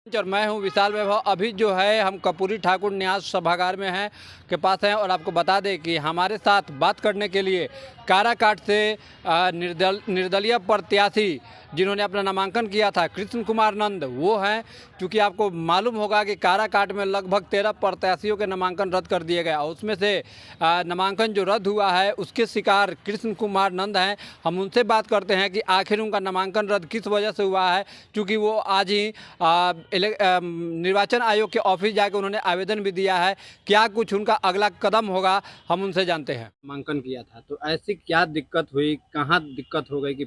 और मैं हूं विशाल वैभव। अभी जो है हम कर्पूरी ठाकुर न्यास सभागार में हैं के पास हैं और आपको बता दें कि हमारे साथ बात करने के लिए काराकाट से निर्दलीय प्रत्याशी जिन्होंने अपना नामांकन किया था कृष्ण कुमार नंद वो हैं। क्योंकि आपको मालूम होगा कि काराकाट में लगभग 13 प्रत्याशियों के नामांकन रद्द कर दिए गए और उसमें से नामांकन जो रद्द हुआ है उसके शिकार कृष्ण कुमार नंद हैं। हम उनसे बात करते हैं कि आखिर उनका नामांकन रद्द किस वजह से हुआ है, क्योंकि वो आज ही निर्वाचन आयोग के ऑफिस जाकर उन्होंने आवेदन भी दिया है। क्या कुछ उनका अगला कदम होगा हम उनसे जानते हैं। नामांकन किया था तो ऐसी क्या दिक्कत हुई, कहाँ दिक्कत हो गई कि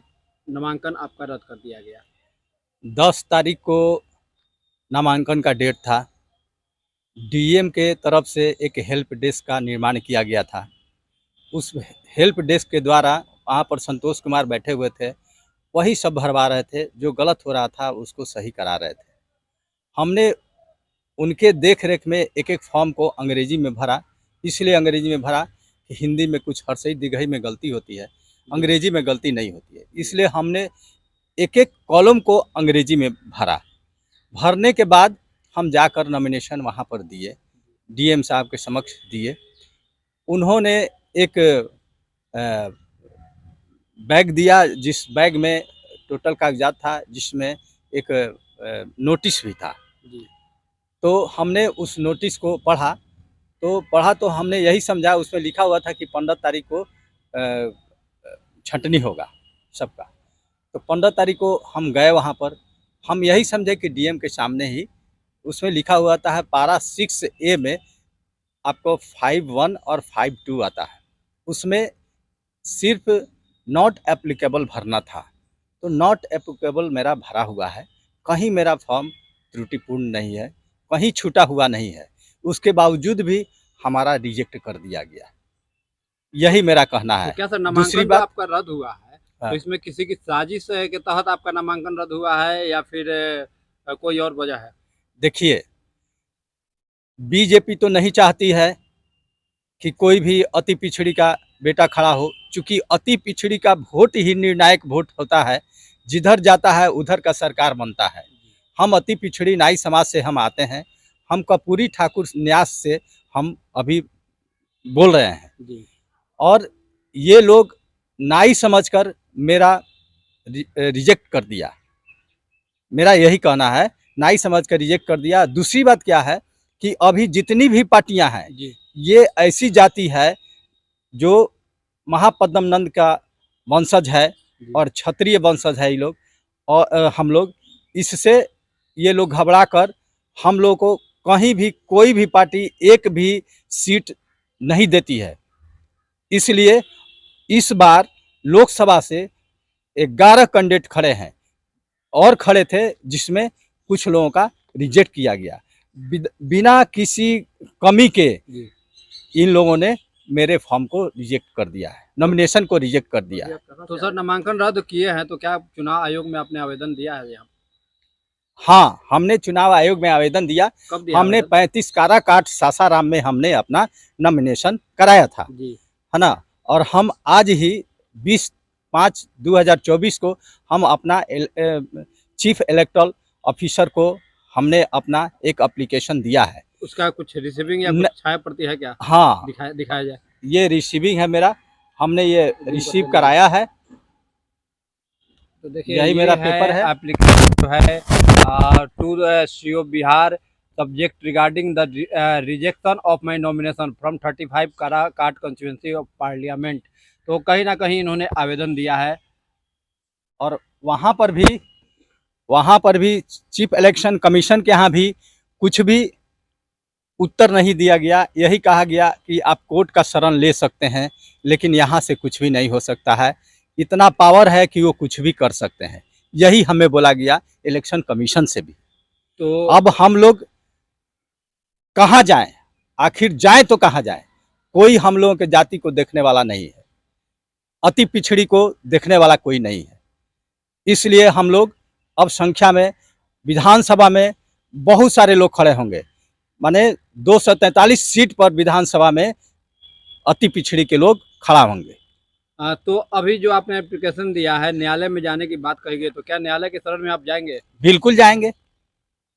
नामांकन आपका रद्द कर दिया गया? 10 तारीख को नामांकन का डेट था। डीएम के तरफ से एक हेल्प डेस्क का निर्माण किया गया था। उस हेल्प डेस्क के द्वारा वहाँ पर संतोष कुमार बैठे हुए थे, वही सब भरवा रहे थे, जो गलत हो रहा था उसको सही करा रहे थे। हमने उनके देख रेख में एक एक फॉर्म को अंग्रेजी में भरा, इसलिए अंग्रेजी में भरा कि हिंदी में कुछ हर्षई दिघई में गलती होती है, अंग्रेजी में गलती नहीं होती है, इसलिए हमने एक एक कॉलम को अंग्रेजी में भरा। भरने के बाद हम जाकर नॉमिनेशन वहाँ पर दिए, डीएम साहब के समक्ष दिए। उन्होंने एक बैग दिया, जिस बैग में टोटल कागजात था, जिसमें एक नोटिस भी था। तो हमने उस नोटिस को पढ़ा तो हमने यही समझा, उसमें लिखा हुआ था कि 15 तारीख को छंटनी होगा सबका। तो 15 तारीख को हम गए वहाँ पर, हम यही समझे कि डीएम के सामने ही उसमें लिखा हुआ था है पारा 6A में आपको 5(1) और 5(2) आता है, उसमें सिर्फ नॉट एप्लीकेबल भरना था। तो नॉट एप्लीकेबल मेरा भरा हुआ है, कहीं मेरा फॉर्म त्रुटिपूर्ण नहीं है, कहीं छूटा हुआ नहीं है, उसके बावजूद भी हमारा रिजेक्ट कर दिया गया। यही मेरा कहना है। तो क्या सर दूसरी नामांकन जो बात, आपका रद्द हुआ है हाँ, तो इसमें किसी की साजिश के तहत आपका नामांकन रद्द हुआ है या फिर कोई और वजह है? देखिए, बीजेपी तो नहीं चाहती है कि कोई भी अति पिछड़ी का बेटा खड़ा हो, चूँकि अति पिछड़ी का वोट ही निर्णायक वोट होता है, जिधर जाता है उधर का सरकार बनता है। हम अति पिछड़ी नाई समाज से हम आते हैं, हम कर्पूरी ठाकुर न्यास से हम अभी बोल रहे हैं जी। और ये लोग नाई समझकर मेरा रिजेक्ट कर दिया। मेरा यही कहना है, नाई समझकर रिजेक्ट कर दिया। दूसरी बात क्या है कि अभी जितनी भी पार्टियां हैं, ये ऐसी जाति है जो महापद्म नंद का वंशज है और क्षत्रिय वंशज है ये लोग, और हम लोग इससे ये लोग घबरा कर हम लोग को कहीं भी कोई भी पार्टी एक भी सीट नहीं देती है। इसलिए इस बार लोकसभा से 11 कैंडिडेट खड़े हैं और खड़े थे, जिसमें कुछ लोगों का रिजेक्ट किया गया। बिना किसी कमी के इन लोगों ने मेरे फॉर्म को रिजेक्ट कर दिया है, नॉमिनेशन को रिजेक्ट कर दिया है। तो सर नामांकन रद्द किए हैं तो क्या चुनाव आयोग में आपने आवेदन दिया है यहाँ? हाँ, हमने चुनाव आयोग में आवेदन दिया। कब दिया? हमने 35 काराकाट सासाराम में हमने अपना नॉमिनेशन कराया था, है ना। और हम आज ही 20/5/2024 को हम अपना चीफ इलेक्टोरल ऑफिसर को हमने अपना एक एप्लीकेशन दिया है। उसका कुछ रिसीविंग या कुछ छाया प्रति है क्या? हाँ, दिखाया जाए। ये रिसीविंग है मेरा, हमने ये रिसीव कराया है। तो देखिए यही मेरा पेपर है। एप्लीकेशन जो है to the CO Bihar subject regarding the rejection of my nomination from 35 Karakat constituency of parliament. तो कहीं ना कहीं इन्होंने आवेदन दिया है और वहाँ पर भी चीफ इलेक्शन कमीशन के यहाँ भी कुछ भी उत्तर नहीं दिया गया। यही कहा गया कि आप कोर्ट का शरण ले सकते हैं, लेकिन यहाँ से कुछ भी नहीं हो सकता है। इतना पावर है कि वो कुछ भी कर सकते हैं, यही हमें बोला गया इलेक्शन कमीशन से भी। तो अब हम लोग कहाँ जाएं, आखिर जाएं तो कहाँ जाएं? कोई हम लोगों के जाति को देखने वाला नहीं है, अति पिछड़ी को देखने वाला कोई नहीं है। इसलिए हम लोग अब संख्या में विधानसभा में बहुत सारे लोग खड़े होंगे, माने 243 सीट पर विधानसभा में अति पिछड़ी के लोग खड़ा होंगे। तो अभी जो आपने एप्लीकेशन दिया है, न्यायालय में जाने की बात कही गई, तो क्या न्यायालय के शरण में आप जाएंगे? बिल्कुल जाएंगे।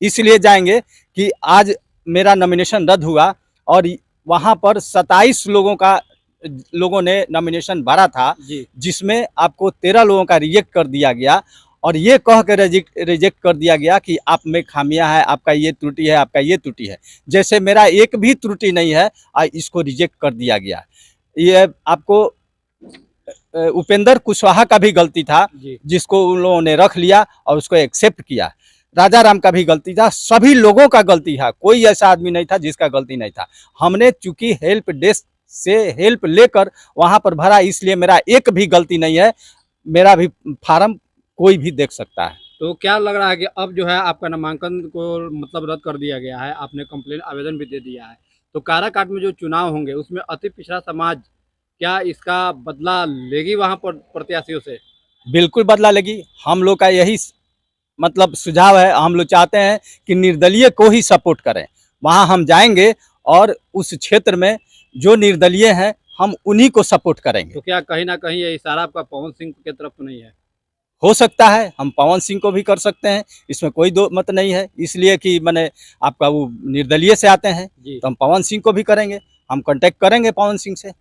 इसलिए जाएंगे कि आज मेरा नॉमिनेशन रद्द हुआ और वहाँ पर 27 लोगों ने नॉमिनेशन भरा था, जी। जिसमें आपको 13 लोगों का रिजेक्ट कर दिया गया और ये कह के रिजेक्ट कर दिया गया कि आप में खामियां है, आपका ये त्रुटि है, आपका ये त्रुटि है। जैसे मेरा एक भी त्रुटि नहीं है, इसको रिजेक्ट कर दिया गया। ये आपको उपेंद्र कुशवाहा का भी गलती था, जिसको उन लोगों ने रख लिया और उसको एक्सेप्ट किया। राजा राम का भी गलती था, सभी लोगों का गलती था, कोई ऐसा आदमी नहीं था जिसका गलती नहीं था। हमने चूंकि हेल्प डेस्क से हेल्प लेकर वहां पर भरा, इसलिए मेरा एक भी गलती नहीं है। मेरा भी फार्म कोई भी देख सकता है। तो क्या लग रहा है कि अब जो है आपका नामांकन को मतलब रद्द कर दिया गया है, आपने कंप्लेन आवेदन भी दे दिया है, तो काराकाट में जो चुनाव होंगे उसमें अति पिछड़ा समाज क्या इसका बदला लेगी वहां पर प्रत्याशियों से? बिल्कुल बदला लेगी। हम लोग का यही मतलब सुझाव है। हम लोग चाहते हैं कि निर्दलीय को ही सपोर्ट करें। वहाँ हम जाएंगे और उस क्षेत्र में जो निर्दलीय हैं हम उन्हीं को सपोर्ट करेंगे। तो क्या कहीं ना कहीं ये इशारा आपका पवन सिंह की तरफ तो नहीं है? हो सकता है, हम पवन सिंह को भी कर सकते हैं, इसमें कोई दो मत नहीं है। इसलिए कि मैंने आपका वो निर्दलीय से आते हैं, तो हम पवन सिंह को भी करेंगे, हम कांटेक्ट करेंगे पवन सिंह से।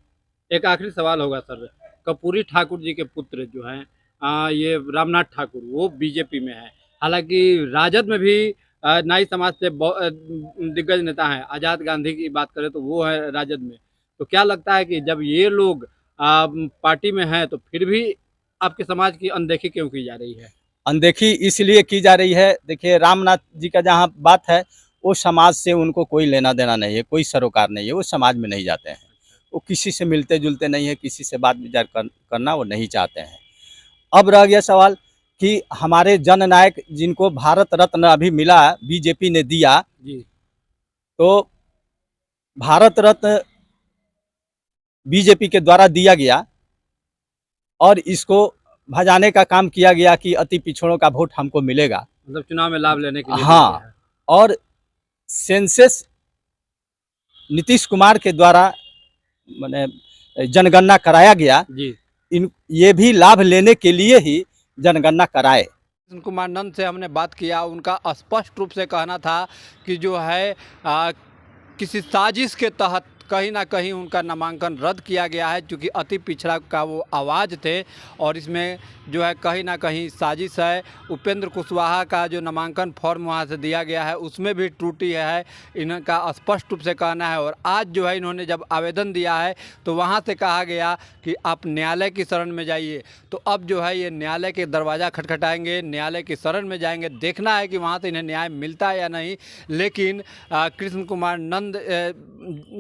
एक आखिरी सवाल होगा सर, कर्पूरी ठाकुर जी के पुत्र जो हैं ये रामनाथ ठाकुर, वो बीजेपी में है। हालांकि राजद में भी नाई समाज से दिग्गज नेता हैं। आज़ाद गांधी की बात करें तो वो है राजद में। तो क्या लगता है कि जब ये लोग पार्टी में हैं तो फिर भी आपके समाज की अनदेखी क्यों की जा रही है? अनदेखी इसलिए की जा रही है, देखिए रामनाथ जी का जहाँ बात है, वो समाज से उनको कोई लेना देना नहीं है, कोई सरोकार नहीं है, वो समाज में नहीं जाते हैं। वो किसी से मिलते जुलते नहीं है, किसी से बात विचार करना वो नहीं चाहते हैं। अब रह गया सवाल कि हमारे जननायक जिनको भारत रत्न अभी मिला, बीजेपी ने दिया, तो भारत रत्न बीजेपी के द्वारा दिया गया और इसको भजाने का काम किया गया कि अति पिछड़ों का वोट हमको मिलेगा, मतलब चुनाव में लाभ लेने के लिए। हाँ, और सेंसस नीतीश कुमार के द्वारा मैंने जनगणना कराया गया जी। ये भी लाभ लेने के लिए ही जनगणना कराए। कृष्ण कुमार नंद से हमने बात किया, उनका स्पष्ट रूप से कहना था कि जो है किसी साजिश के तहत कहीं ना कहीं उनका नामांकन रद्द किया गया है, क्योंकि अति पिछड़ा का वो आवाज़ थे और इसमें जो है कहीं ना कहीं साजिश है। उपेंद्र कुशवाहा का जो नामांकन फॉर्म वहाँ से दिया गया है उसमें भी त्रुटि है, इनका स्पष्ट रूप से कहना है। और आज जो है इन्होंने जब आवेदन दिया है तो वहाँ से कहा गया कि आप न्यायालय की शरण में जाइए। तो अब जो है ये न्यायालय के दरवाज़ा खटखटाएंगे, न्यायालय की शरण में जाएंगे, देखना है कि वहाँ से इन्हें न्याय मिलता है या नहीं। लेकिन कृष्ण कुमार नंद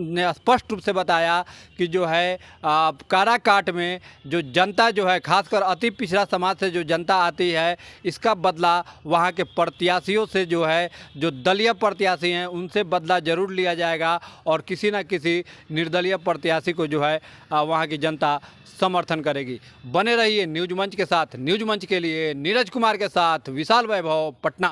ने स्पष्ट रूप से बताया कि जो है काराकाट में जो जनता जो है, खासकर अति पिछड़ा समाज से जो जनता आती है, इसका बदला वहाँ के प्रत्याशियों से जो है, जो दलीय प्रत्याशी हैं उनसे बदला जरूर लिया जाएगा और किसी न किसी निर्दलीय प्रत्याशी को जो है वहाँ की जनता समर्थन करेगी। बने रहिए न्यूज मंच के साथ। न्यूज मंच के लिए नीरज कुमार के साथ विशाल वैभव, पटना।